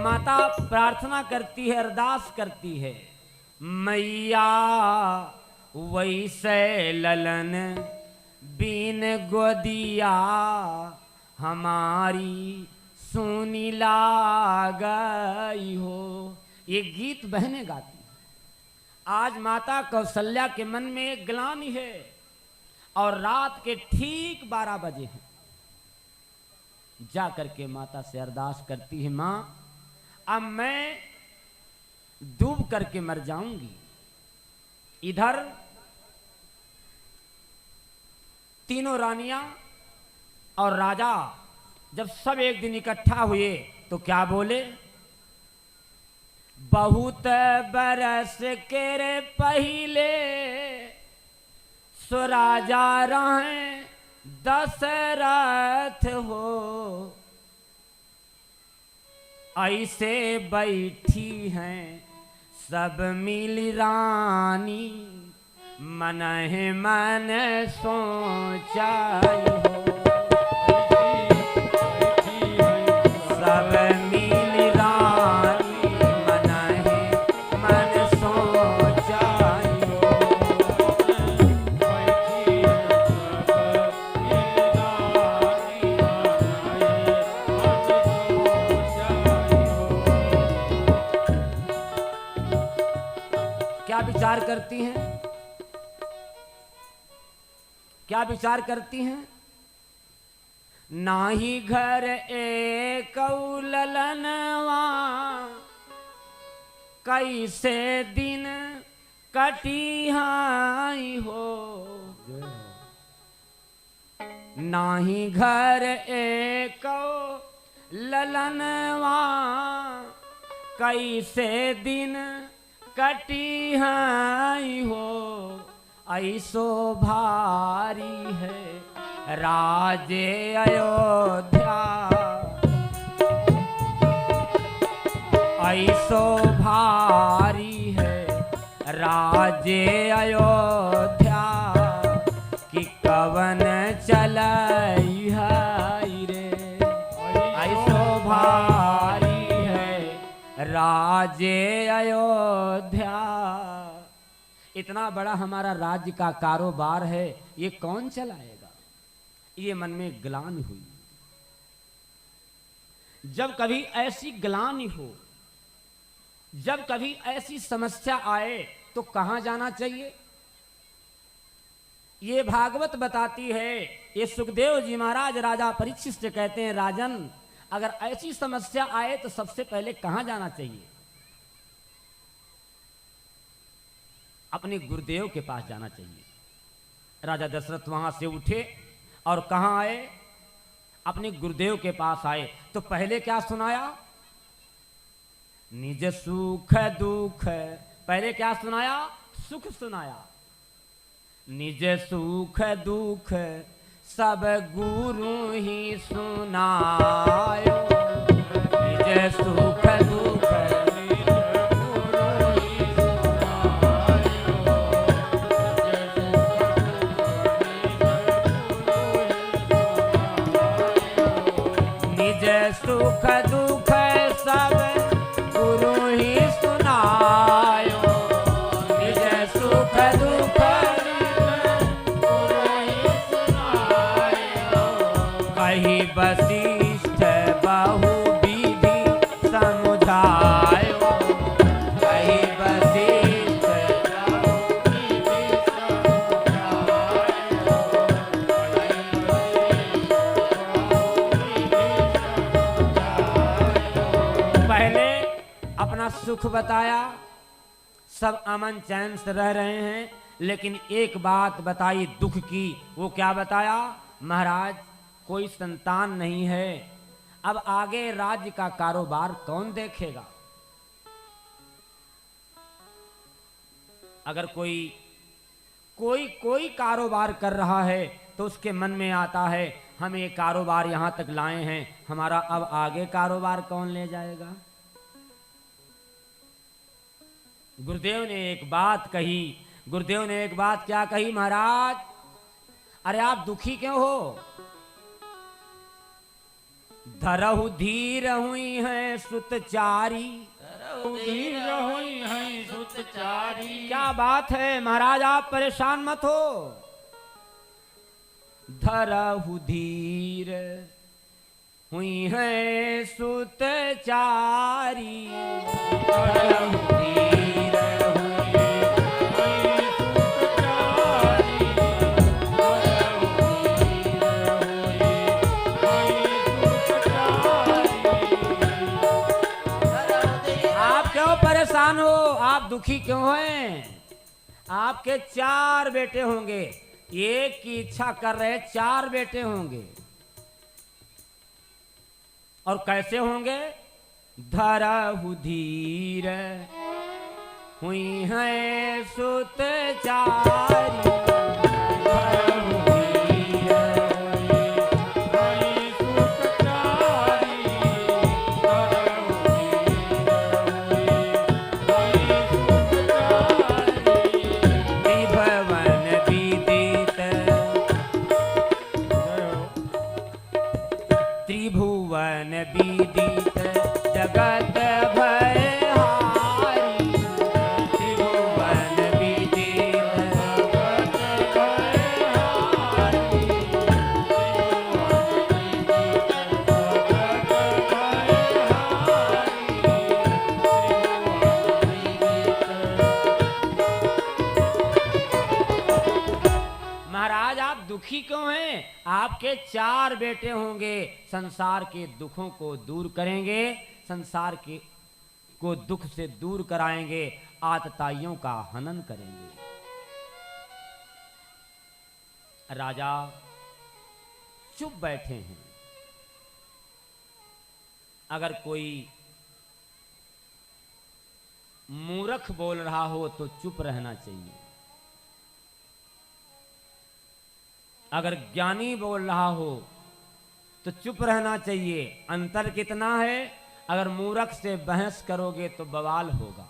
माता प्रार्थना करती है, अरदास करती है, मैया वैसे ललन बीन गोदिया हमारी सुनी लागई हो। ये गीत बहने गाती है। आज माता कौशल्या के मन में एक ग्लानि है और रात के ठीक 12 बजे हैं। जा करके माता से अरदास करती है, मां अब मैं डूब करके मर जाऊंगी। इधर तीनों रानियां और राजा जब सब एक दिन इकट्ठा हुए तो क्या बोले, बहुत बरस के रे पहले सो राजा रहे दशरथ हो, ऐसे बैठी हैं सब मिल रानी, मन है मन सोचाई हो। सब मिल रानी, मन है मन सोचाई हो। क्या विचार करती हैं, क्या विचार करती हैं, नाही घर एक ललनवा, कैसे दिन कटिहाई हो। नाही घर एक ललनवा, कैसे दिन कटिहाई हो। ऐसो भारी है राजे अयोध्या, ऐसो भारी है राजे अयोध्या, कि कवन चलाई है रे। ऐसो भारी है राजे अयोध्या, इतना बड़ा हमारा राज्य का कारोबार है, ये कौन चलाएगा। ये मन में ग्लानि हुई। जब कभी ऐसी ग्लानि हो, जब कभी ऐसी समस्या आए तो कहां जाना चाहिए। ये भागवत बताती है, ये सुखदेव जी महाराज राजा परीक्षित से कहते हैं, राजन अगर ऐसी समस्या आए तो सबसे पहले कहां जाना चाहिए। अपने गुरुदेव के पास जाना चाहिए। राजा दशरथ वहां से उठे और कहां आए, अपने गुरुदेव के पास आए। तो पहले क्या सुनाया, निज सुख दुख, पहले क्या सुनाया, सुख सुनाया। निज सुख दुख सब गुरु ही सुनायो, निज सुख दुख सुख दुख सब गुरु ही सुनायो, निज सुख दुख गुरु ही सुनायो। कही वशिष्ठ बहु विधि समुझायो, कही वशिष्ठ बहु विधि अपना सुख बताया, सब अमन चैन से रह रहे हैं। लेकिन एक बात बताई दुख की, वो क्या बताया, महाराज कोई संतान नहीं है, अब आगे राज्य का कारोबार कौन देखेगा। अगर कोई कारोबार कर रहा है तो उसके मन में आता है हम ये कारोबार यहां तक लाए हैं, हमारा अब आगे कारोबार कौन ले जाएगा। गुरुदेव ने एक बात कही, गुरुदेव ने एक बात क्या कही, महाराज अरे आप दुखी क्यों हो। धरहु धीर हुई है सुतचारी। धीर हुई है सुतचारी। क्या बात है महाराज, आप परेशान मत हो। धरहु धीर हुई है सुतचारी। धरहु धीर हुई है सुतचारी। आप क्यों परेशान हो, आप दुखी क्यों हैं? आपके 4 बेटे होंगे, एक की इच्छा कर रहे 4 बेटे होंगे। और कैसे होंगे? धरहु धीर हुई है सुतचारी। धरहु धीर हुई है सुतचारी। धरहु धीर हुई है सुतचारी। त्रिभुवन विदित त्रिभुवन विदित जगत भयहारी। त्रिभुवन विदित जगत भयहारी। महाराज आप दुखी क्यों हैं? आपके 4 बेटे होंगे, संसार के दुखों को दूर करेंगे, संसार के को दुख से दूर कराएंगे, आतताइयों का हनन करेंगे। राजा चुप बैठे हैं। अगर कोई मूर्ख बोल रहा हो तो चुप रहना चाहिए। अगर ज्ञानी बोल रहा हो तो चुप रहना चाहिए। अंतर कितना है? अगर मूर्ख से बहस करोगे तो बवाल होगा,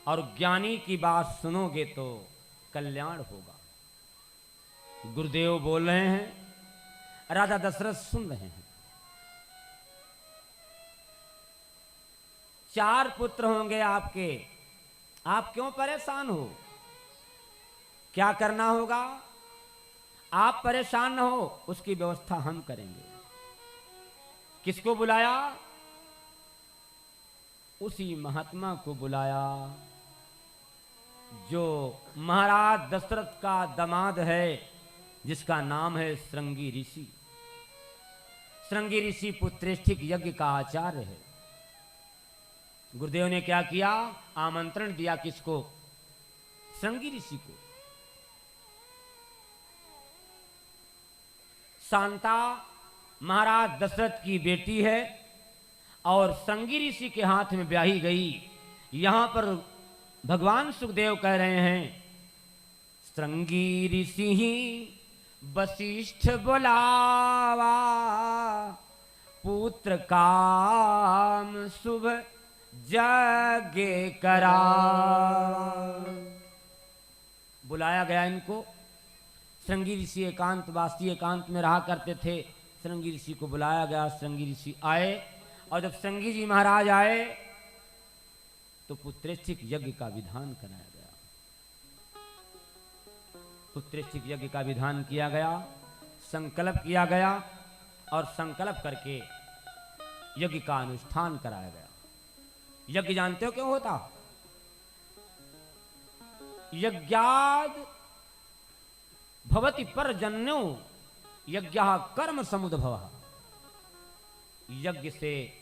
और ज्ञानी की बात सुनोगे तो कल्याण होगा। गुरुदेव बोल रहे हैं, राजा दशरथ सुन रहे हैं। 4 पुत्र होंगे आपके, आप क्यों परेशान हो? क्या करना होगा? आप परेशान न हो, उसकी व्यवस्था हम करेंगे। किसको बुलाया? उसी महात्मा को बुलाया जो महाराज दशरथ का दामाद है, जिसका नाम है श्रृंगी ऋषि। श्रृंगी ऋषि पुत्रेष्ठिक यज्ञ का आचार्य है। गुरुदेव ने क्या किया? आमंत्रण दिया। किसको? श्रृंगी ऋषि को। शांता महाराज दशरथ की बेटी है और श्रृंगी ऋषि के हाथ में ब्याही गई। यहां पर भगवान सुखदेव कह रहे हैं, श्रृंगी ऋषि ही वशिष्ठ बुलावा, पुत्र काम शुभ यज्ञ करा। बुलाया गया इनको। श्रृंगी ऋषि एकांतवासी एकांत में रहा करते थे। श्रृंगी ऋषि को बुलाया गया। श्रृंगी ऋषि आए, और जब श्रृंगी जी महाराज आए तो पुत्रेष्ठिक यज्ञ का विधान कराया गया। पुत्रेष्ठिक यज्ञ का विधान किया गया, संकल्प किया गया, और संकल्प करके यज्ञ का अनुष्ठान कराया गया। यज्ञ जानते हो क्यों होता? यज्ञाद भवति परजन्यो यज्ञः कर्म समुद्भवः। यज्ञ से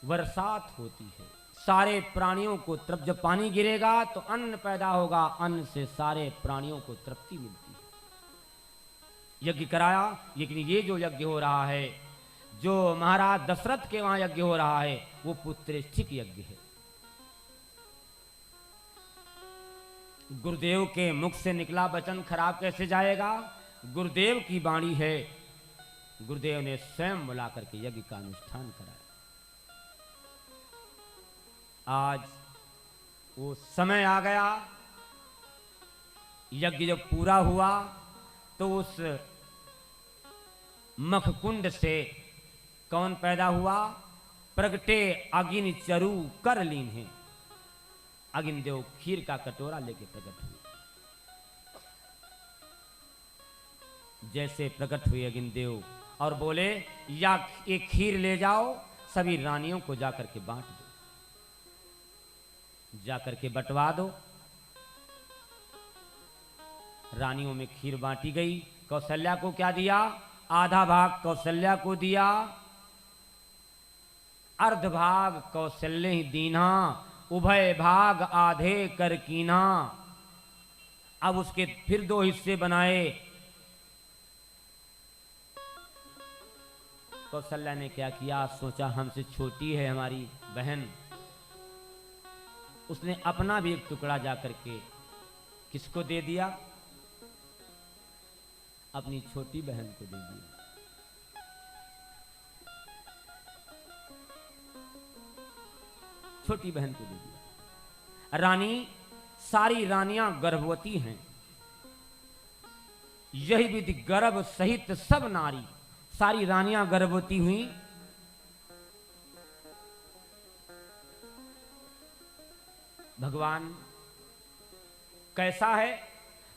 बरसात होती है, सारे प्राणियों को तृप्ति। जब पानी गिरेगा तो अन्न पैदा होगा, अन्न से सारे प्राणियों को तृप्ति मिलती है। यज्ञ कराया, लेकिन ये जो यज्ञ हो रहा है, जो महाराज दशरथ के वहां यज्ञ हो रहा है, वो पुत्रेष्ठिक यज्ञ है। गुरुदेव के मुख से निकला वचन खराब कैसे जाएगा? गुरुदेव की वाणी है। गुरुदेव ने स्वयं बुला करके यज्ञ का अनुष्ठान कराया। आज वो समय आ गया। यज्ञ जब पूरा हुआ तो उस मखकुंड से कौन पैदा हुआ? प्रगटे अगिन चरु कर लीन है। अगिन देव खीर का कटोरा लेके प्रकट हुए। जैसे प्रकट हुए अगिन देव और बोले, या एक खीर ले जाओ, सभी रानियों को जाकर के बांट दो, जाकर के बंटवा दो। रानियों में खीर बांटी गई। कौशल्या को क्या दिया? आधा भाग कौशल्या को दिया, अर्ध भाग कौशल्य ही दीना, उभय भाग आधे कर कीना। अब उसके फिर 2 हिस्से बनाए। कौशल्या ने क्या किया? सोचा हमसे छोटी है हमारी बहन, उसने अपना भी एक टुकड़ा जाकर के किसको दे दिया? अपनी छोटी बहन को दे दिया। छोटी बहन को दे दिया। रानी, सारी रानियां गर्भवती हैं। यही विधि गर्भ सहित सब नारी, सारी रानियां गर्भवती हुई। भगवान कैसा है?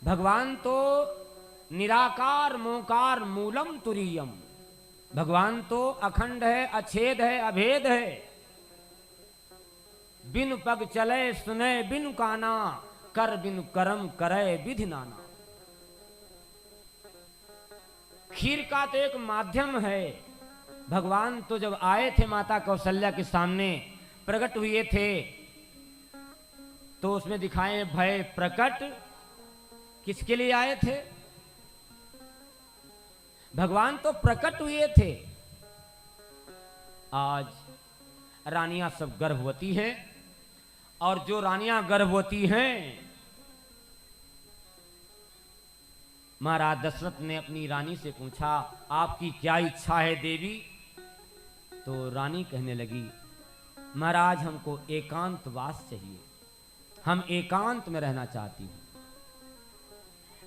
भगवान तो निराकार मोकार मूलम तुरीयम। भगवान तो अखंड है, अछेद है, अभेद है। बिन पग चले सुने बिन काना, कर बिन करम करे विधि नाना। खीर का तो एक माध्यम है। भगवान तो जब आए थे माता कौशल्या के सामने, प्रकट हुए थे, तो उसमें दिखाए भय प्रकट किसके लिए आए थे? भगवान तो प्रकट हुए थे। आज रानियां सब गर्भवती हैं, और जो रानियां गर्भवती हैं, महाराज दशरथ ने अपनी रानी से पूछा, आपकी क्या इच्छा है देवी? तो रानी कहने लगी, महाराज हमको एकांतवास चाहिए, हम एकांत में रहना चाहती हूं,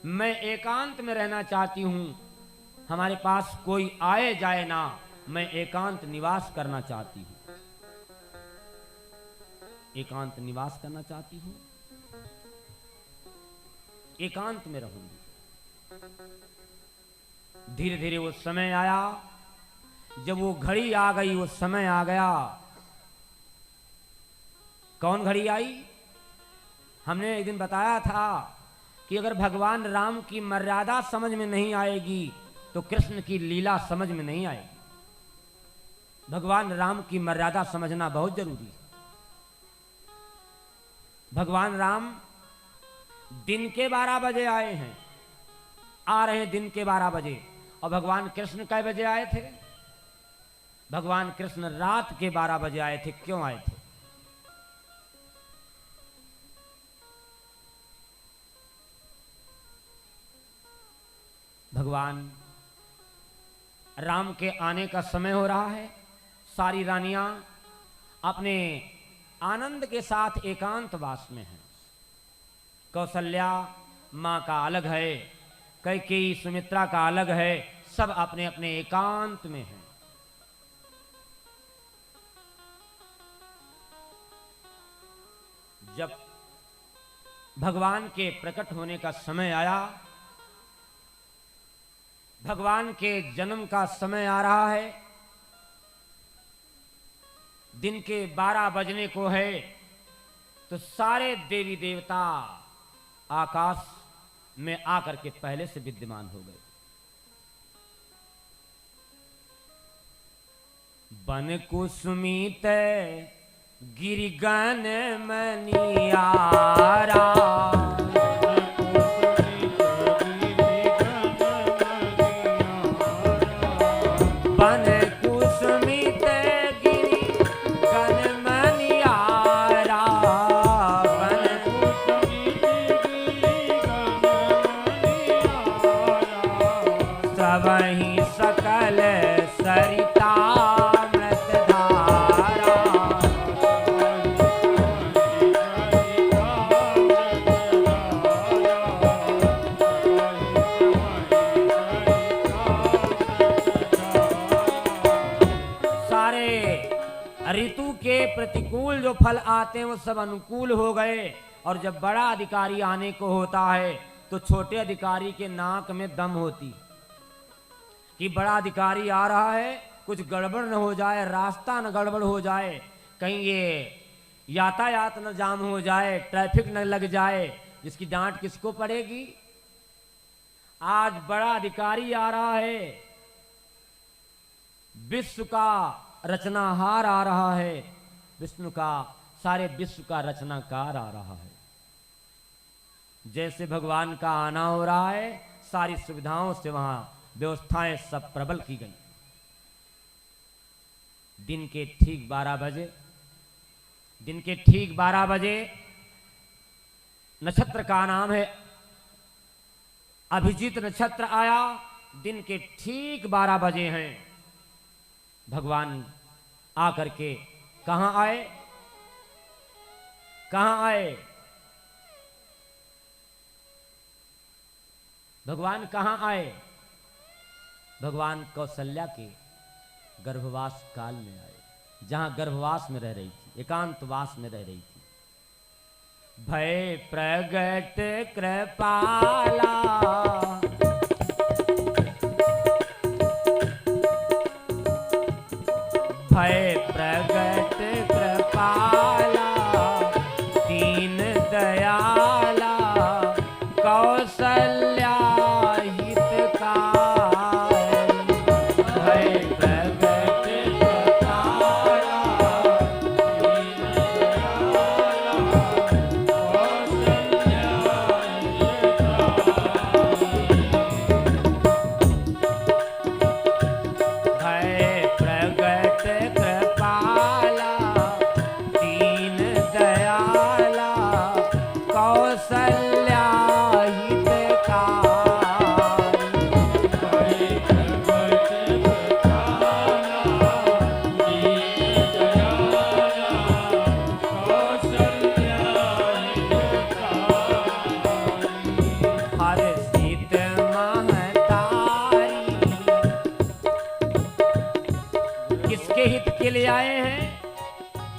मैं एकांत में रहना चाहती हूं, हमारे पास कोई आए जाए ना, मैं एकांत निवास करना चाहती हूं, एकांत निवास करना चाहती हूं, एकांत में रहूंगी। धीरे धीरे वो समय आया, जब वो घड़ी आ गई, वो समय आ गया। कौन घड़ी आई? हमने एक दिन बताया था कि अगर भगवान राम की मर्यादा समझ में नहीं आएगी तो कृष्ण की लीला समझ में नहीं आएगी। भगवान राम की मर्यादा समझना बहुत जरूरी है। भगवान राम दिन के 12 बजे आए हैं, आ रहे हैं दिन के 12 बजे, और भगवान कृष्ण कै बजे आए थे? भगवान कृष्ण रात के 12 बजे आए थे। क्यों आए थे? भगवान राम के आने का समय हो रहा है, सारी रानियां अपने आनंद के साथ एकांतवास में हैं। कौशल्या मां का अलग है, कैकेयी सुमित्रा का अलग है, सब अपने अपने एकांत में हैं। जब भगवान के प्रकट होने का समय आया, भगवान के जन्म का समय आ रहा है, दिन के 12 बजने को है, तो सारे देवी देवता आकाश में आकर के पहले से विद्यमान हो गए। बन कुसुमित गिरिगन मनियारा, बन कुसुमित गिरिगन मनियारा, बन सबहि सकल सरिता मृतधारा, सारे ऋतु के प्रतिकूल जो फल आते हैं वो सब अनुकूल हो गए। और जब बड़ा अधिकारी आने को होता है तो छोटे अधिकारी के नाक में दम होती कि बड़ा अधिकारी आ रहा है, कुछ गड़बड़ न हो जाए, रास्ता न गड़बड़ हो जाए, कहीं ये यातायात न जाम हो जाए, ट्रैफिक न लग जाए, जिसकी डांट किसको पड़ेगी। आज बड़ा अधिकारी आ रहा है, विश्व का रचनाहार आ रहा है, विष्णु का सारे विश्व का रचनाकार आ रहा है। जैसे भगवान का आना हो रहा है, सारी सुविधाओं से वहां व्यवस्थाएं सब प्रबल की गई। दिन के ठीक 12 बजे, दिन के ठीक 12 बजे, नक्षत्र का नाम है अभिजीत नक्षत्र आया। दिन के ठीक 12 बजे हैं, भगवान आकर के कहां आए, कहां आए, भगवान कहां आए। भगवान कौशल्या के गर्भवास काल में आए, जहां गर्भवास में रह रही थी, एकांतवास में रह रही थी। भय प्रगट कृपाला, भय प्रगट कृपाला, दीन दयाला, कौशल्या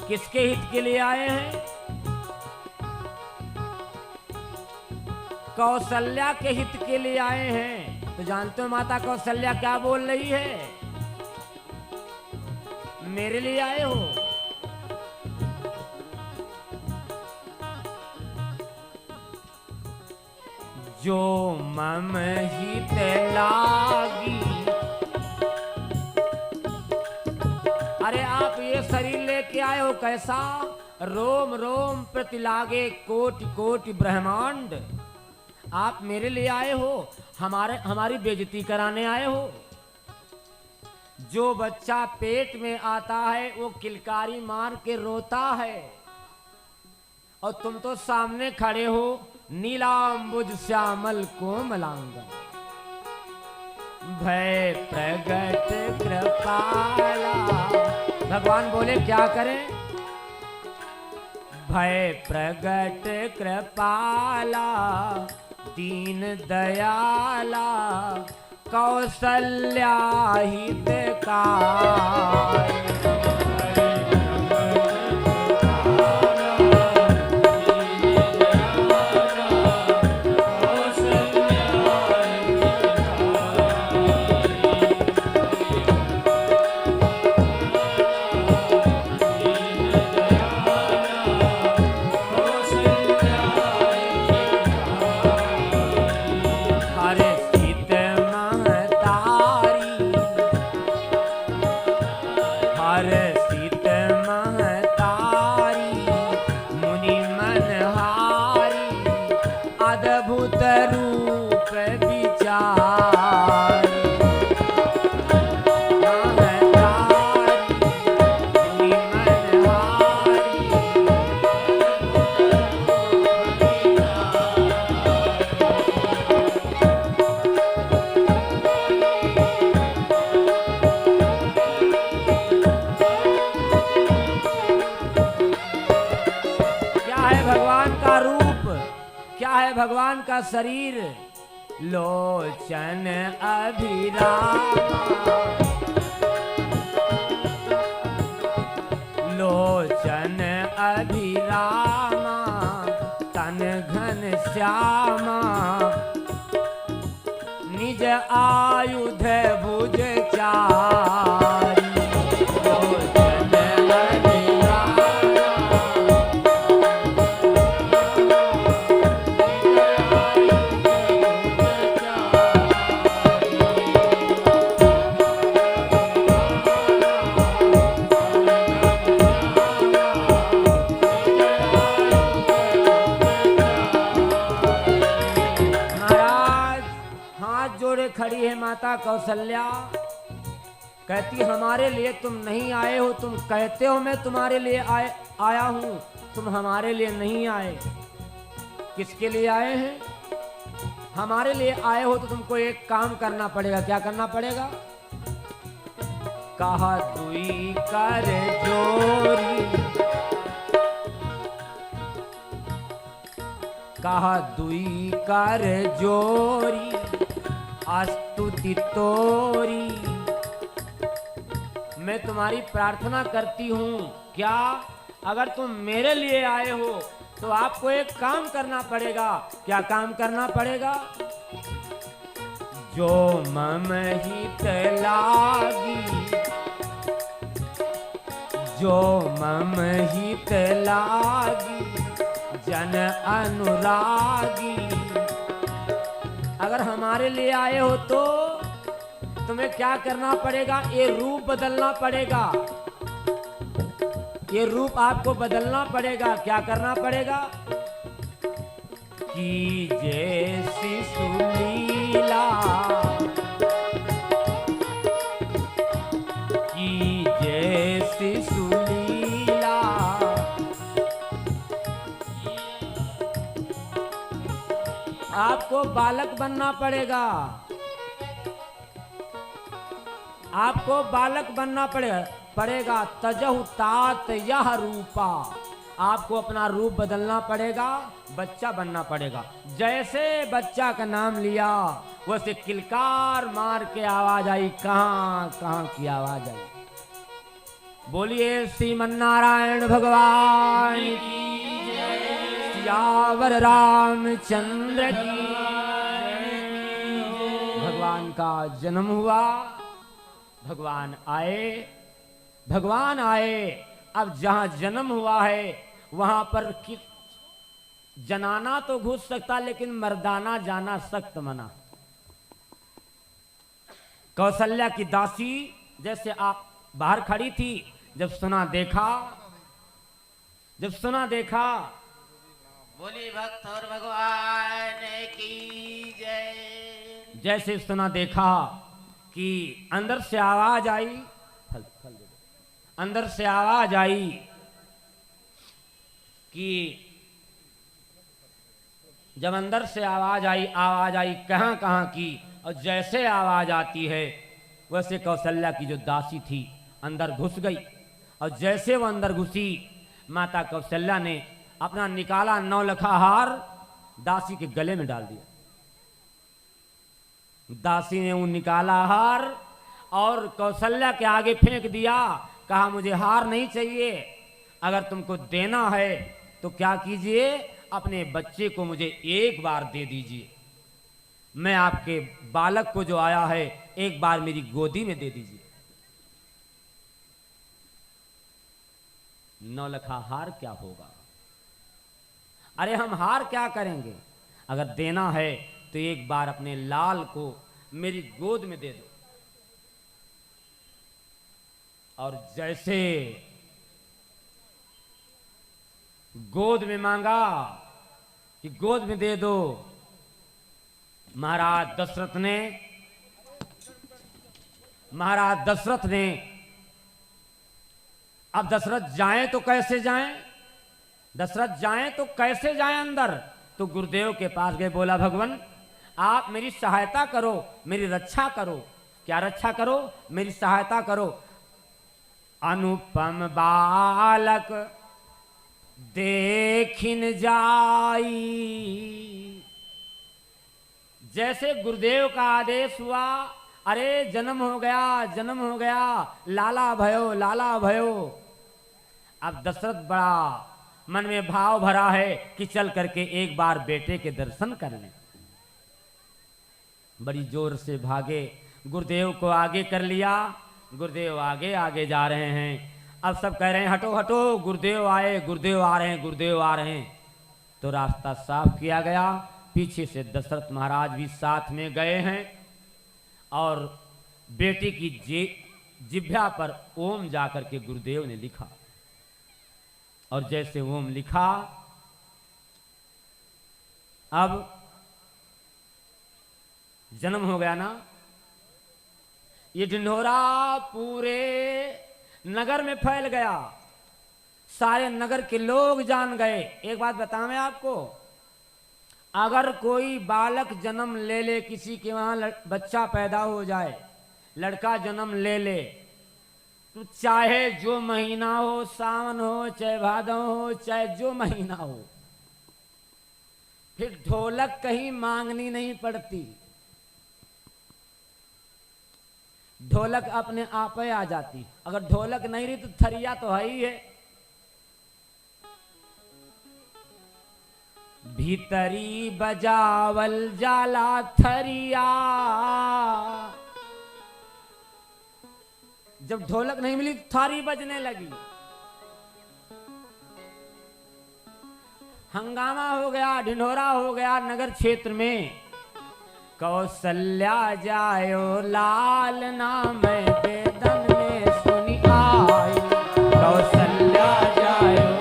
किसके हित के लिए आए हैं? कौशल्या के हित के लिए आए हैं। तो जानते हो माता कौशल्या क्या बोल रही है? मेरे लिए आए हो, जो मम हित लागी। अरे आप ये शरीर लेके आए हो कैसा? रोम रोम प्रति लागे कोटि कोटि ब्रह्मांड। आप मेरे लिए आए हो, हमारी बेइज्जती कराने आए हो। जो बच्चा पेट में आता है वो किलकारी मार के रोता है, और तुम तो सामने खड़े हो नीलांबुज श्यामल कोमलांग। भय प्रगट कृपाला, भगवान बोले क्या करें? भय प्रगट कृपाला, दीन दयाला, कौशल्या हितकारी। भगवान का शरीर लोचन अभिरामा, अभिरामा तन घन श्यामा निज आयुध भुज चारी लोचन अभिरामा खड़ी है माता कौशल्या, कहती हमारे लिए तुम नहीं आए हो, तुम कहते हो मैं तुम्हारे लिए आया हूं, तुम हमारे लिए नहीं आए। किसके लिए आए हैं? हमारे लिए आए हो तो तुमको एक काम करना पड़ेगा। क्या करना पड़ेगा? कहा दुई कर जोरी, कहा दुई कर जोरी स्तुति तोरी। मैं तुम्हारी प्रार्थना करती हूं। क्या? अगर तुम मेरे लिए आए हो तो आपको एक काम करना पड़ेगा। क्या काम करना पड़ेगा? जो मम हित लागी, जो मम हित लागी जन अनुरागी। अगर हमारे लिए आए हो तो तुम्हें क्या करना पड़ेगा? ये रूप बदलना पड़ेगा। ये रूप आपको बदलना पड़ेगा। क्या करना पड़ेगा? कि जैसी सुलीला, कि जैसी सुलीला आपको बालक बनना पड़ेगा। आपको बालक बनना पड़ेगा। तजहु तात यह रूपा। आपको अपना रूप बदलना पड़ेगा, बच्चा बनना पड़ेगा। जैसे बच्चा का नाम लिया वैसे किलकार मार के आवाज आई। कहां कहां की आवाज आई? बोलिए श्रीमन्नारायण भगवान की सियावर रामचंद्र की। भगवान का जन्म हुआ, भगवान आए, भगवान आए। अब जहां जन्म हुआ है वहां पर जनाना तो घुस सकता, लेकिन मर्दाना जाना सख्त मना। कौशल्या की दासी जैसे आप बाहर खड़ी थी, जब सुना देखा, जब सुना देखा, बोली भक्त और भगवान की जय। जैसे सुना देखा कि अंदर से आवाज आई, अंदर से आवाज आई कि जब अंदर से आवाज आई कहां कहां की। और जैसे आवाज आती है वैसे कौशल्या की जो दासी थी अंदर घुस गई। और जैसे वो अंदर घुसी, माता कौशल्या ने अपना निकाला 9 लखा हार दासी के गले में डाल दिया। दासी ने वो निकाला हार और कौशल्या के आगे फेंक दिया। कहा मुझे हार नहीं चाहिए, अगर तुमको देना है तो क्या कीजिए, अपने बच्चे को मुझे एक बार दे दीजिए। मैं आपके बालक को जो आया है एक बार मेरी गोदी में दे दीजिए। 9 लखा हार क्या होगा? अरे हम हार क्या करेंगे? अगर देना है तो एक बार अपने लाल को मेरी गोद में दे दो। और जैसे गोद में मांगा कि गोद में दे दो, महाराज दशरथ ने अब दशरथ जाएं तो कैसे जाएं? दशरथ जाएं तो कैसे जाएं अंदर? तो गुरुदेव के पास गए, बोला भगवान आप मेरी सहायता करो, मेरी रक्षा करो। क्या रक्षा करो? मेरी सहायता करो। अनुपम बालक देखिन जाई। जैसे गुरुदेव का आदेश हुआ, अरे जन्म हो गया, जन्म हो गया, लाला भयो, लाला भयो। अब दशरथ बड़ा मन में भाव भरा है कि चल करके एक बार बेटे के दर्शन कर लें। बड़ी जोर से भागे, गुरुदेव को आगे कर लिया। गुरुदेव आगे आगे जा रहे हैं। अब सब कह रहे हैं हटो हटो, गुरुदेव आए, गुरुदेव आ रहे हैं, गुरुदेव आ रहे हैं। तो रास्ता साफ किया गया। पीछे से दशरथ महाराज भी साथ में गए हैं और बेटी की जिह्वा पर ओम जाकर के गुरुदेव ने लिखा। और जैसे ओम लिखा, अब जन्म हो गया ना। ये ढिंढोरा पूरे नगर में फैल गया, सारे नगर के लोग जान गए। एक बात बताऊं आपको, अगर कोई बालक जन्म ले ले, किसी के वहां बच्चा पैदा हो जाए, लड़का जन्म ले ले, तो चाहे जो महीना हो, सावन हो, चाहे भादव हो, चाहे जो महीना हो, फिर ढोलक कहीं मांगनी नहीं पड़ती। ढोलक अपने आप ही आ जाती। अगर ढोलक नहीं रही तो थरिया तो है ही है। भीतरी बजावल जाला थरिया। जब ढोलक नहीं मिली तो थारी बजने लगी। हंगामा हो गया, ढिंढोरा हो गया नगर क्षेत्र में। कौशल्या जायो लाल नाम वेदन में सुनी आई। कौशल्या जायो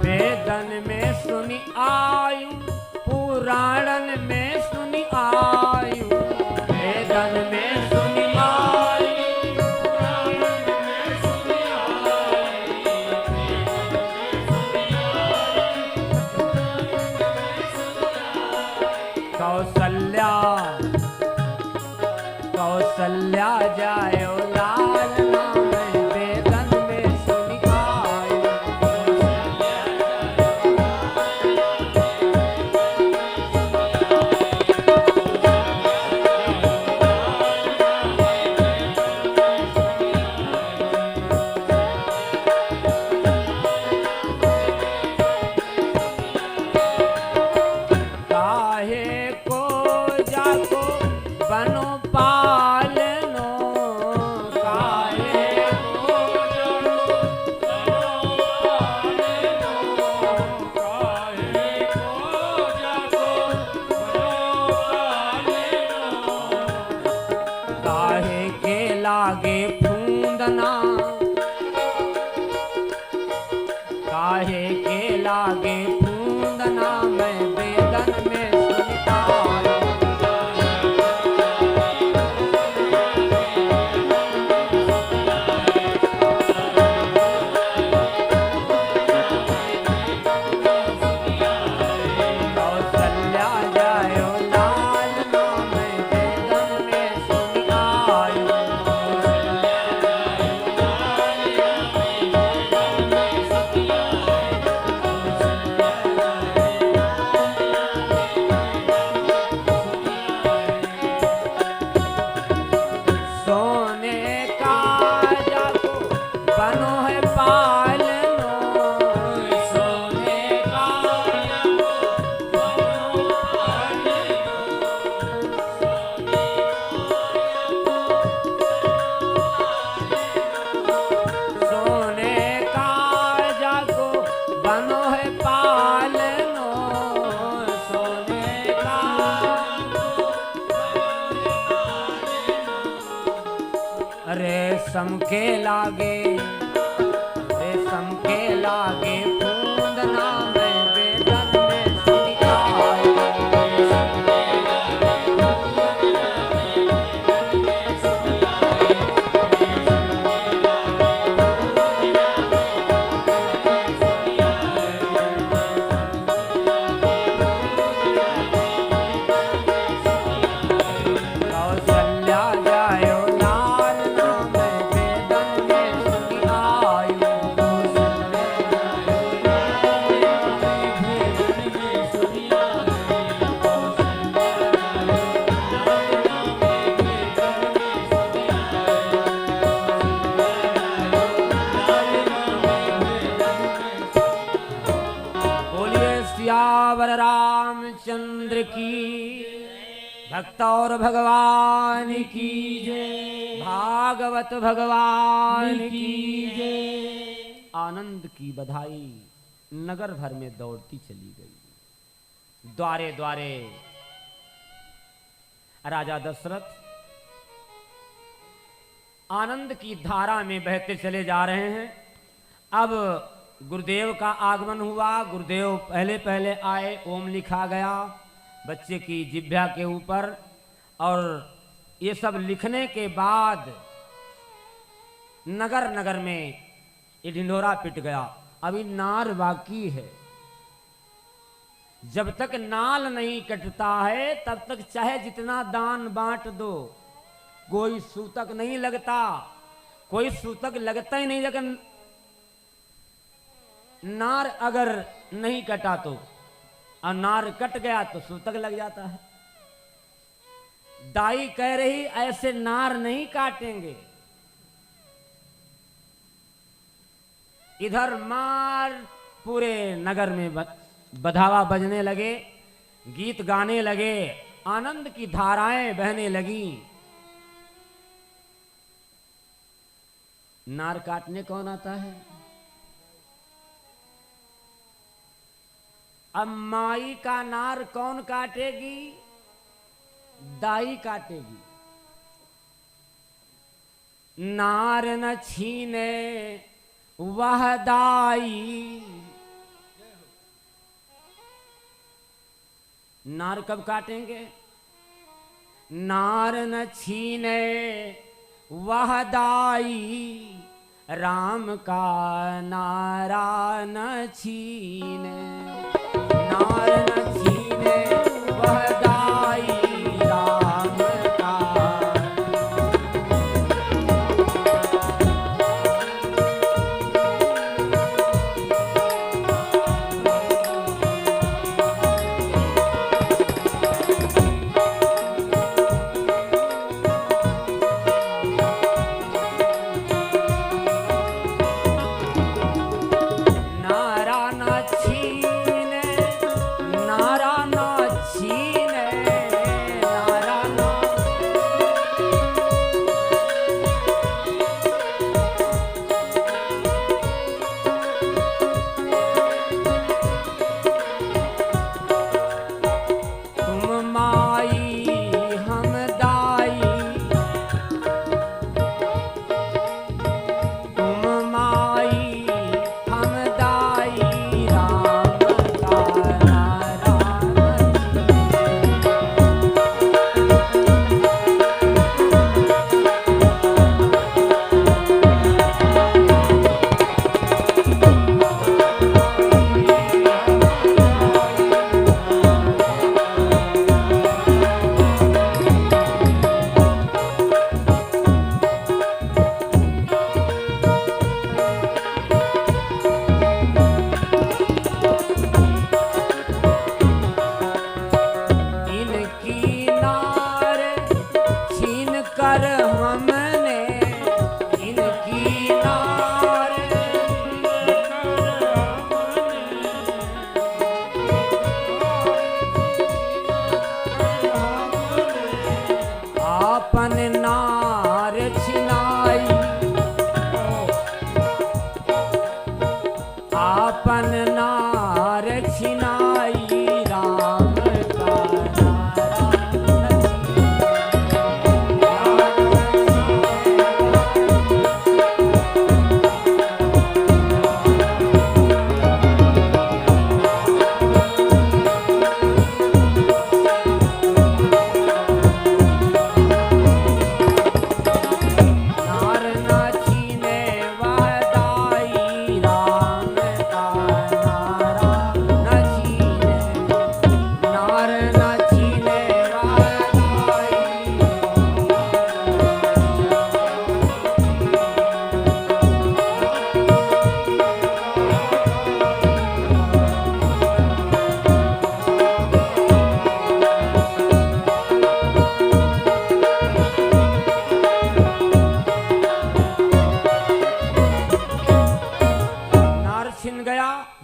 वेदन में सुनी आयु, पुराणन में सुनी आयु। वेदन में सुनी आयु, पुराणन में सुनी आयु। कौशल्या कौशल्या जायो लाल नाम वेदन में सुनी आयु। बनो पालनो, काहे को जाको बनो पालनो, काहे को जाको बनो पालनो। काहे के लागे फूंदना, काहे के लागे फूंदना, मैं वेदन में सुनता। रेशम के लागे, रेशम के लागे फूंदना, मैं वेदन में सुनी आई। कौशल्या जायो लाल नाम वेदन में सुनी आयु। भक्त और भगवान की जय, भागवत भगवान की जय। आनंद की बधाई नगर भर में दौड़ती चली गई। द्वारे द्वारे राजा दशरथ आनंद की धारा में बहते चले जा रहे हैं। अब गुरुदेव का आगमन हुआ। गुरुदेव पहले पहले आए, ओम लिखा गया बच्चे की जिह्वा के ऊपर, और ये सब लिखने के बाद नगर नगर में ये ढिंढोरा पिट गया। अभी नार बाकी है। जब तक नाल नहीं कटता है तब तक चाहे जितना दान बांट दो, कोई सूतक नहीं लगता। कोई सूतक लगता ही नहीं, लेकिन नार अगर नहीं कटा तो, और नार कट गया तो सूतक लग जाता है। दाई कह रही ऐसे नार नहीं काटेंगे। इधर मार पूरे नगर में बधावा बजने लगे, गीत गाने लगे, आनंद की धाराएं बहने लगी। नार काटने कौन आता है? अब माई का नार कौन काटेगी? दाई काटेगी। नार न छीने वह दाई। नार कब काटेंगे? नार न छीने वह दाई, राम का नारा न छीने। नार न छीने वह दाई, राम का।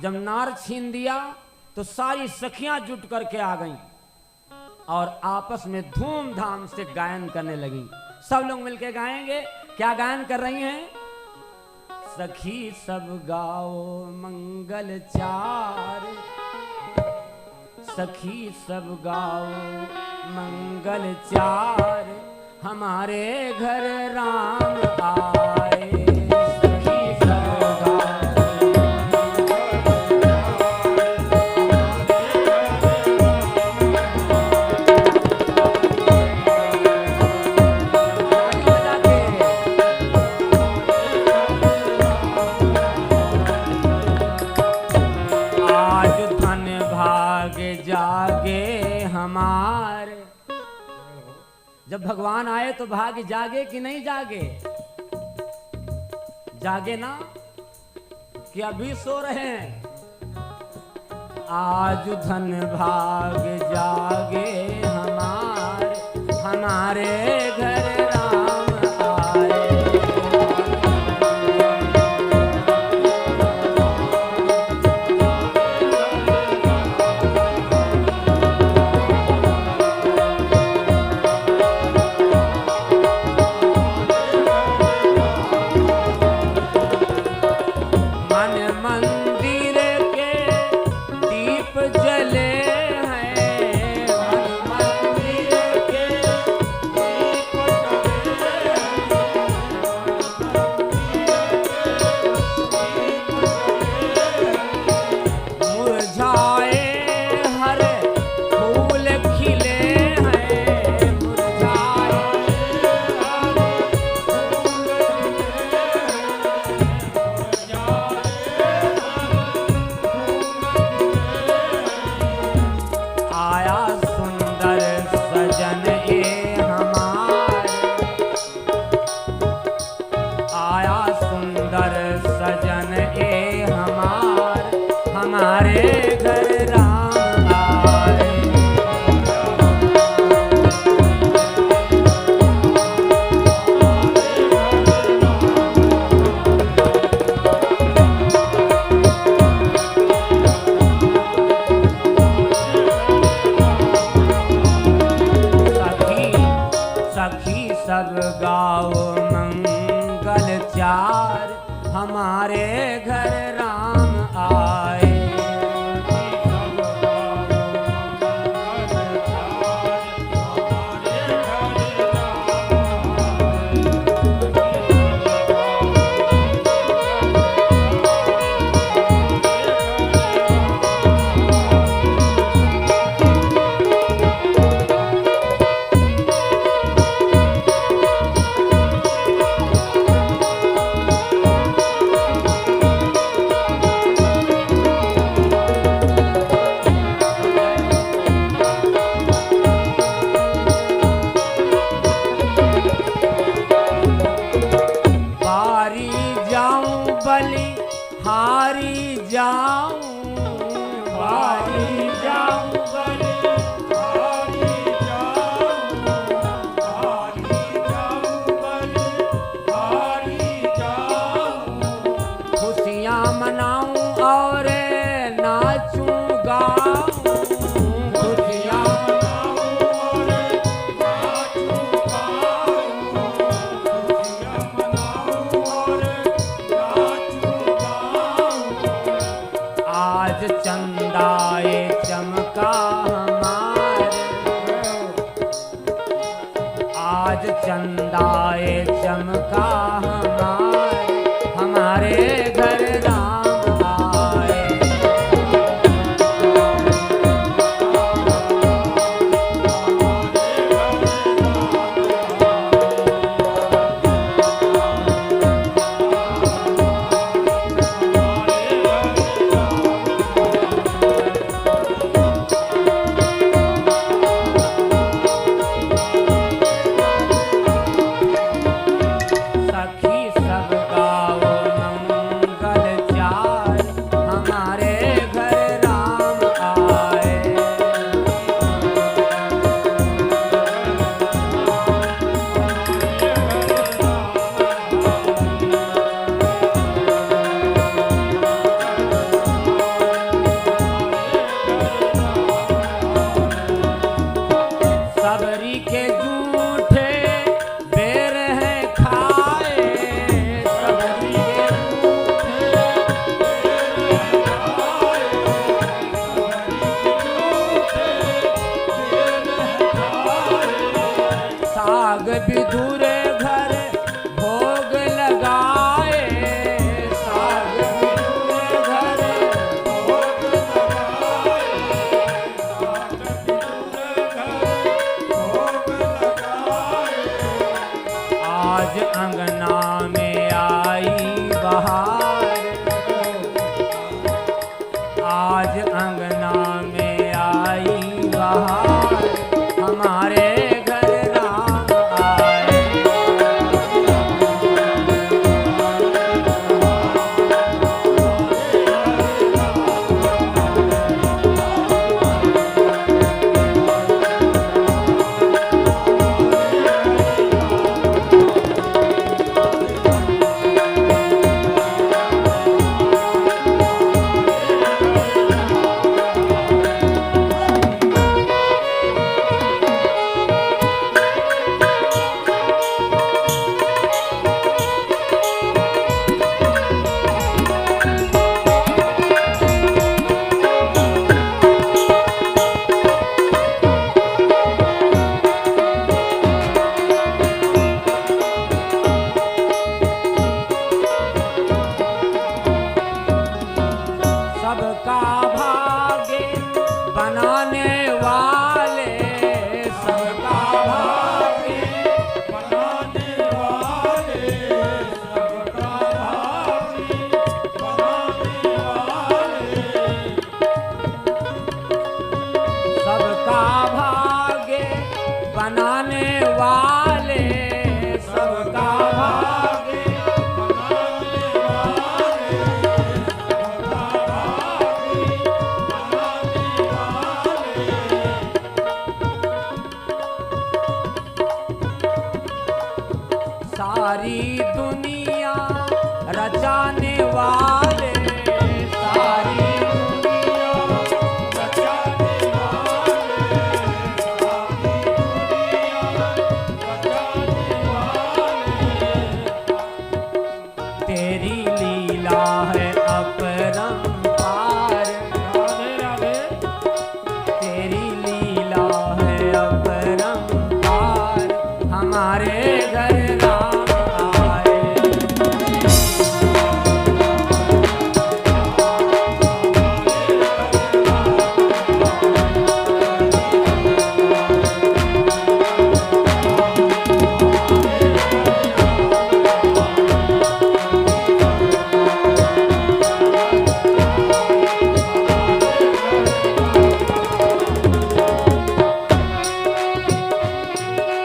जब नार छीन दिया तो सारी सखियां जुट करके आ गईं। और आपस में धूमधाम से गायन करने लगी। सब लोग मिलके गाएंगे। क्या गायन कर रही हैं? सखी सब गाओ मंगल चार, सखी सब गाओ मंगल चार, हमारे घर राम आए। सखी सब गाओ हमारे। जब भगवान आए तो भाग्य जागे कि नहीं जागे? जागे ना कि अभी सो रहे हैं? आज धन भाग्य जागे हमारे, हमारे घर राम आए। सब गाओ मंगल चार, हमारे घर राम आए। हारी जाऊं बारी जाऊं बलि हारी जाऊं, हारी जाऊं बलि हारी जाऊं, खुशियां मनाऊं और नाचूं गाऊं, खुशियां मनाऊं और नाचूं गाऊं, खुशियां मनाऊं और नाचूं गाऊं। बचाने वाले सारी दुनिया बचाने वाले सारी दुनिया बचाने वाले तेरी लीला है अपरंपार राधे राधे तेरी लीला है अपरंपार हमारे घर राम आए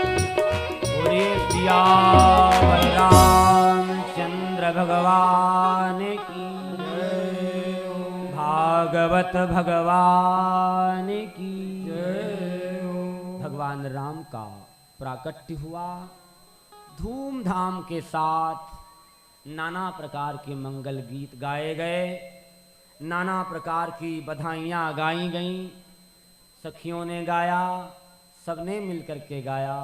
बोलिए सिया बलरामचंद्र भगवान की भागवत भगवान की भगवान राम का प्राकट्य हुआ धूमधाम के साथ नाना प्रकार के मंगल गीत गाए गए नाना प्रकार की बधाइयाँ गाई गईं सखियों ने गाया सबने मिलकर के गाया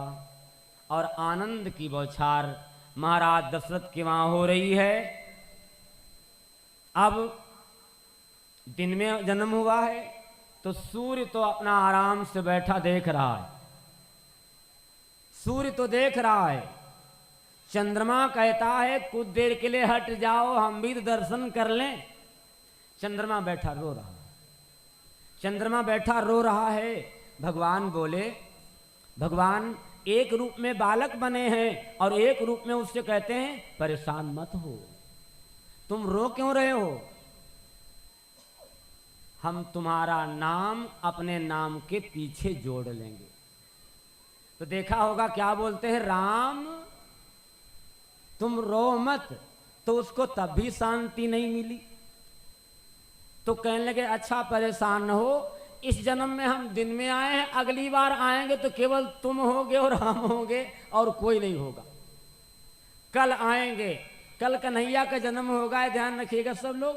और आनंद की बौछार महाराज दशरथ के वहां हो रही है। अब दिन में जन्म हुआ है तो सूर्य तो अपना आराम से बैठा देख रहा है सूर्य तो देख रहा है चंद्रमा कहता है कुछ देर के लिए हट जाओ हम भी तो दर्शन कर लें चंद्रमा बैठा रो रहा है चंद्रमा बैठा रो रहा है भगवान बोले भगवान एक रूप में बालक बने हैं और एक रूप में उससे कहते हैं परेशान मत हो तुम रो क्यों रहे हो हम तुम्हारा नाम अपने नाम के पीछे जोड़ लेंगे तो देखा होगा क्या बोलते हैं राम तुम रो मत तो उसको तब भी शांति नहीं मिली तो कहने लगे अच्छा परेशान न हो इस जन्म में हम दिन में आए हैं अगली बार आएंगे तो केवल तुम होगे और हम होंगे और कोई नहीं होगा कल आएंगे कल कन्हैया का जन्म होगा ध्यान रखिएगा सब लोग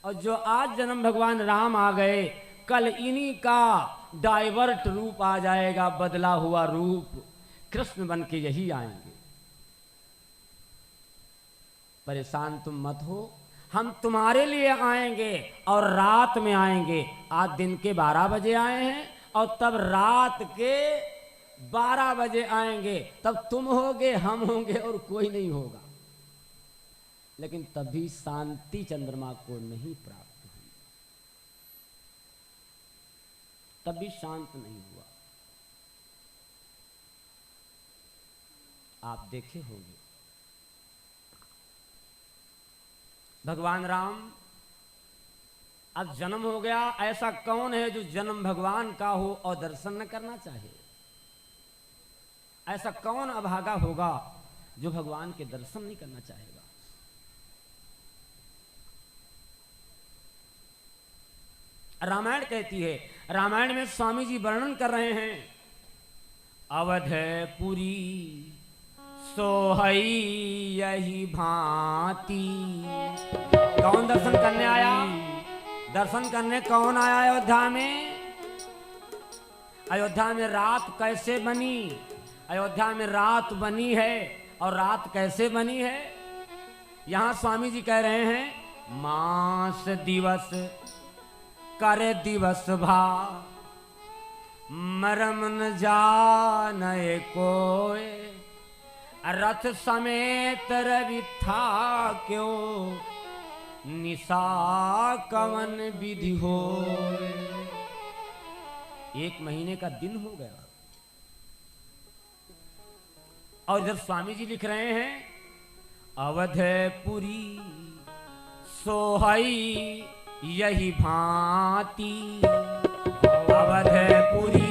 और जो आज जन्म भगवान राम आ गए कल इन्हीं का डाइवर्ट रूप आ जाएगा बदला हुआ रूप कृष्ण बन के यही आएंगे परेशान तुम मत हो हम तुम्हारे लिए आएंगे और रात में आएंगे आज दिन के 12 बजे आए हैं और तब रात के 12 बजे आएंगे तब तुम होगे हम होंगे और कोई नहीं होगा लेकिन तभी शांति चंद्रमा को नहीं प्राप्त हुई तभी शांत नहीं हुआ आप देखे होंगे भगवान राम अब जन्म हो गया ऐसा कौन है जो जन्म भगवान का हो और दर्शन न करना चाहे ऐसा कौन अभागा होगा जो भगवान के दर्शन नहीं करना चाहेगा रामायण कहती है रामायण में स्वामी जी वर्णन कर रहे हैं अवधपुरी सोहई यही भांति कौन दर्शन करने आया दर्शन करने कौन आया अयोध्या में रात कैसे बनी अयोध्या में रात बनी है और रात कैसे बनी है यहां स्वामी जी कह रहे हैं मास दिवस करे दिवस भा मरम न जाने कोय रथ समेत रवि था क्यों निशा कवन विधि हो 1 महीने का दिन हो गया और इधर स्वामी जी लिख रहे हैं अवधपुरी सोहई यही भांति अवधपुरी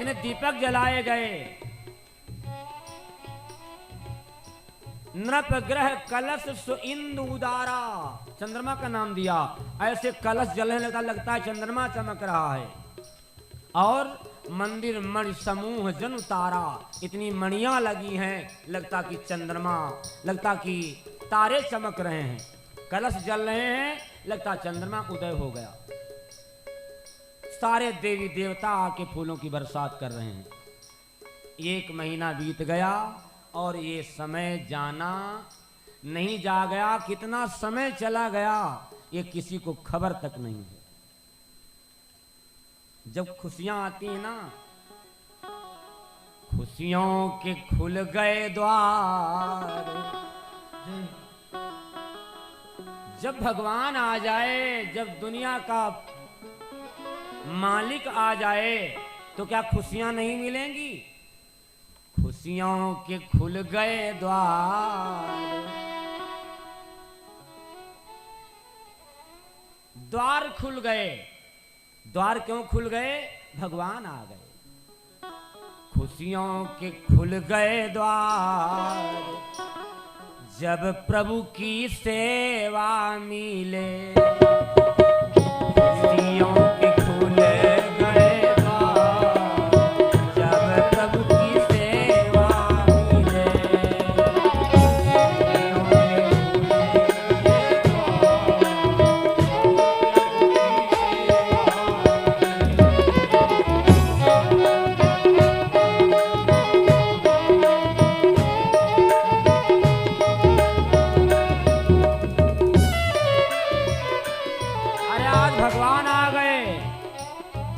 इतने दीपक जलाए गए। नृपग्रह कलश सुइंदु उदारा, चंद्रमा का नाम दिया। ऐसे कलश जलने लगता है चंद्रमा चमक रहा है। और मंदिर मणि समूह जन तारा, इतनी मणियां लगी हैं, लगता कि चंद्रमा, लगता कि तारे चमक रहे हैं। कलश जल रहे हैं, लगता चंद्रमा उदय हो गया। सारे देवी देवता आके फूलों की बरसात कर रहे हैं। 1 महीना बीत गया और ये समय जाना नहीं जा गया। कितना समय चला गया ये किसी को खबर तक नहीं है। जब खुशियां आती हैं ना, खुशियों के खुल गए द्वार, जब भगवान आ जाए, जब दुनिया का मालिक आ जाए, तो क्या खुशियां नहीं मिलेंगी? खुशियों के खुल गए द्वार, द्वार खुल गए। द्वार क्यों खुल गए? भगवान आ गए। खुशियों के खुल गए द्वार, जब प्रभु की सेवा मिले। खुशियों के खुल गए द्वार, जब प्रभु की सेवा मिले।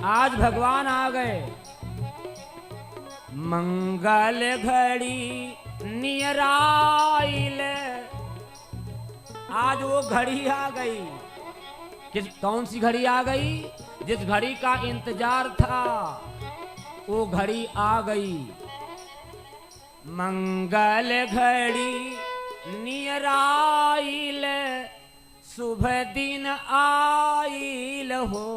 आज भगवान आ गए। मंगल घड़ी नियराइल, आज वो घड़ी आ गई। कौन सी घड़ी आ गई? जिस घड़ी का इंतजार था वो घड़ी आ गई। मंगल घड़ी नियराइल, शुभ दिन आइल हो।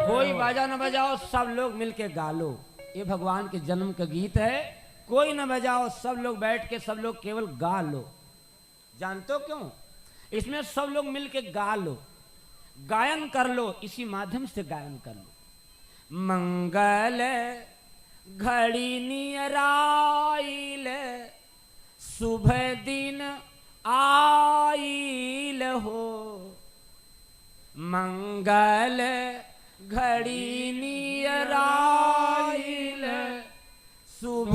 कोई बाजा न बजाओ, सब लोग मिलके गा लो। ये भगवान के जन्म का गीत है। कोई न बजाओ, सब लोग बैठ के सब लोग केवल गा लो। जानते हो क्यों? इसमें सब लोग मिलके गा लो, गायन कर लो, इसी माध्यम से गायन कर लो। मंगल घड़ी नियराइल, शुभ दिन आइल हो। मंगल घड़ी नियराइल, शुभ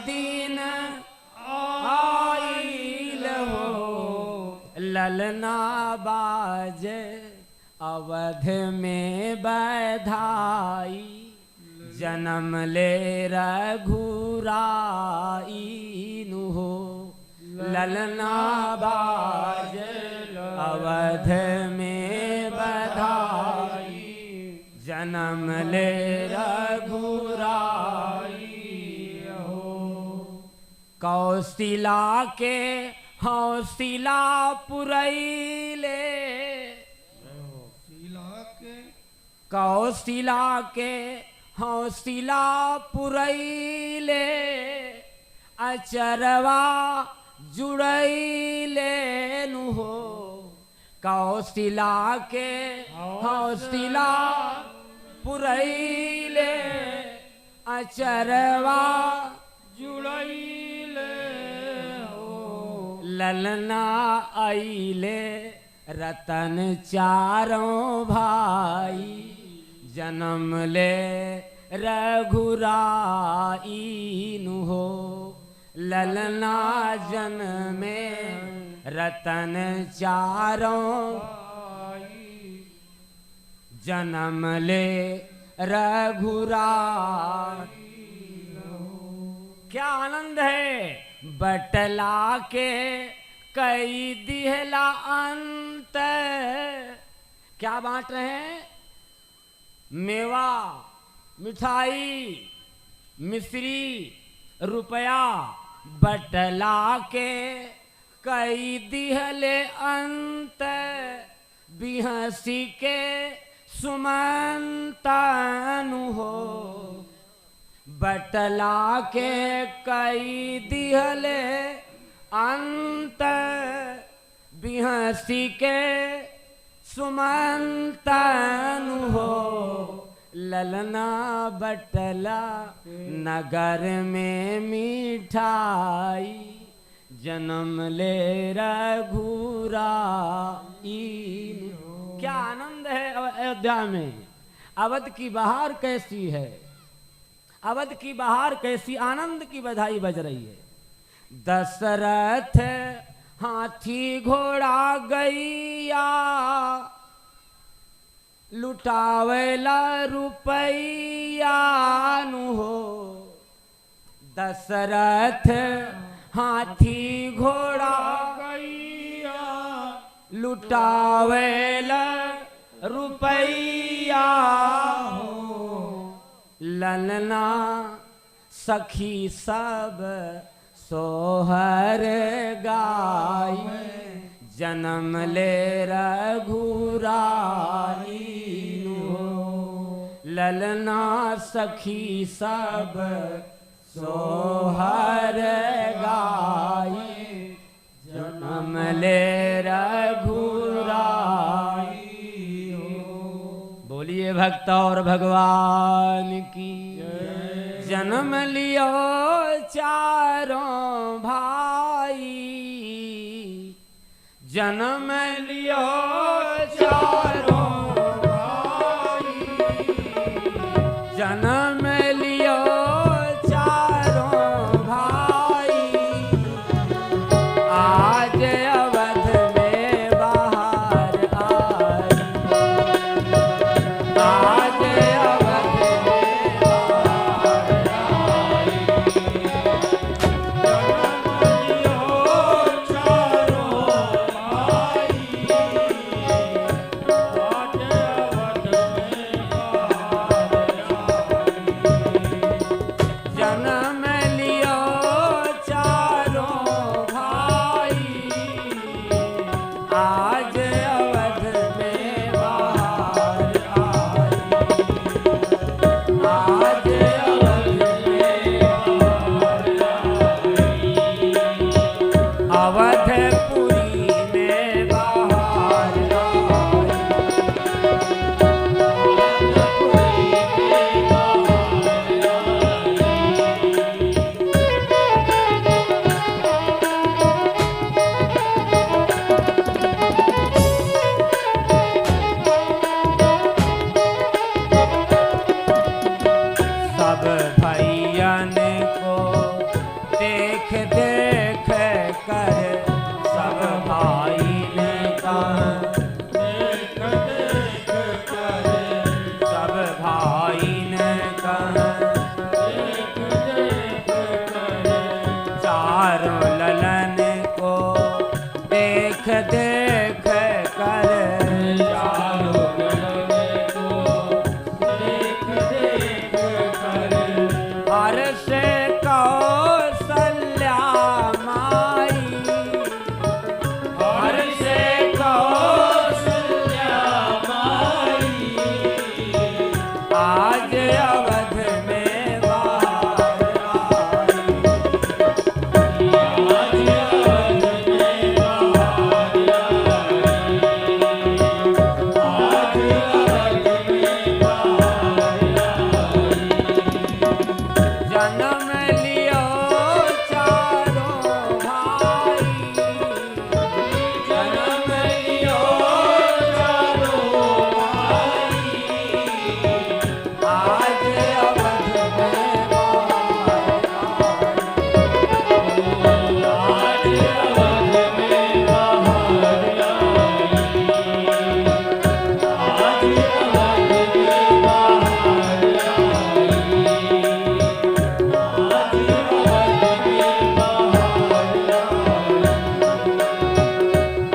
दिन आइल हो। ललना बाज अवध में बधाई, जन्म ले रघुराई हो। ललना बाज अवध में बधाई, जन्म ले रघुराई हो। कौशिला के हौसिला पुरैले, कौशिला के हौसिला पुरैले, अचरवा जुड़ैले नु हो। कौशिला के हौसिला पुरैले, अचरवा जुड़ैले हो। ललना आइले रतन चारों भाई, जन्म ले रघुराई नु हो। ललना जन्मे रतन चारों, जन्म ले रघुराई। क्या आनंद है! बटला के कई दिहला अंत, क्या बांट रहे हैं? मेवा, मिठाई, मिश्री, रुपया। बटला के कई दिहले अंत, बिहसी के सुमंतनु हो। बटला के कई दिहले अंत बिहसी के सुमंतन हो ललना बटला नगर में मिठाई जन्म ले रघुराई। क्या आनंद है अयोध्या में। अवध की बहार कैसी है, अवध की बहार कैसी, आनंद की बधाई बज रही है। दशरथ हाथी घोड़ा गैया लुटावेला रुपैया नु हो। दशरथ हाथी घोड़ा गैया लुटावेला रुपैया हो ललना सखी सब सोहर गाय जन्म ले रघुराई हो ललना सखी सब सोहर गाय जन्म ले रघुराई हो। बोलिए भक्त और भगवान की जन्म लियो चारों भाई जन्म लियो चारों भाई जन्म लियो चारों भाई आज अवध में बाहर आई आज अवध में बाहर आई जन्म लियो चारों भाई आज अवध में बाहर आई आज अवध में बाहर आई अवधपुरी में बाहर सब भैयन को देख देख कर सब भाई ने कहा देख देख कर सब भाई ने कहा देख देख कर चारों ललन को देख देख कर चारों ललन को देख देख कर हर से कौशल्या माई हर से कौशल्या माई आज अवध में बाहर आई आज अवध में बाहर आई आज अवध में बाहर आई जन्म लियो चारों भाई जन्म लियो चारों भाई आज अवध में बाहर आई आज अवध में बाहर आई आज अवध में बाहर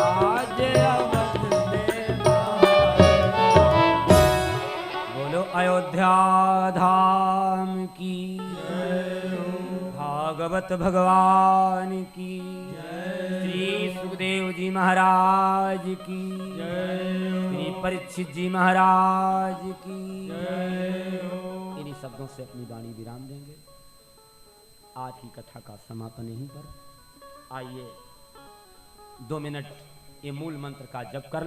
आज अवध में बोलो अयोध्या धाम की भागवत भगवान की श्री सुखदेव जी महाराज की श्री परीक्षित जी महाराज की शब्दों से अपनी वाणी विराम देंगे। आज की कथा का समापन यहीं पर। आइए 2 मिनट ये मूल मंत्र का जप कर लें।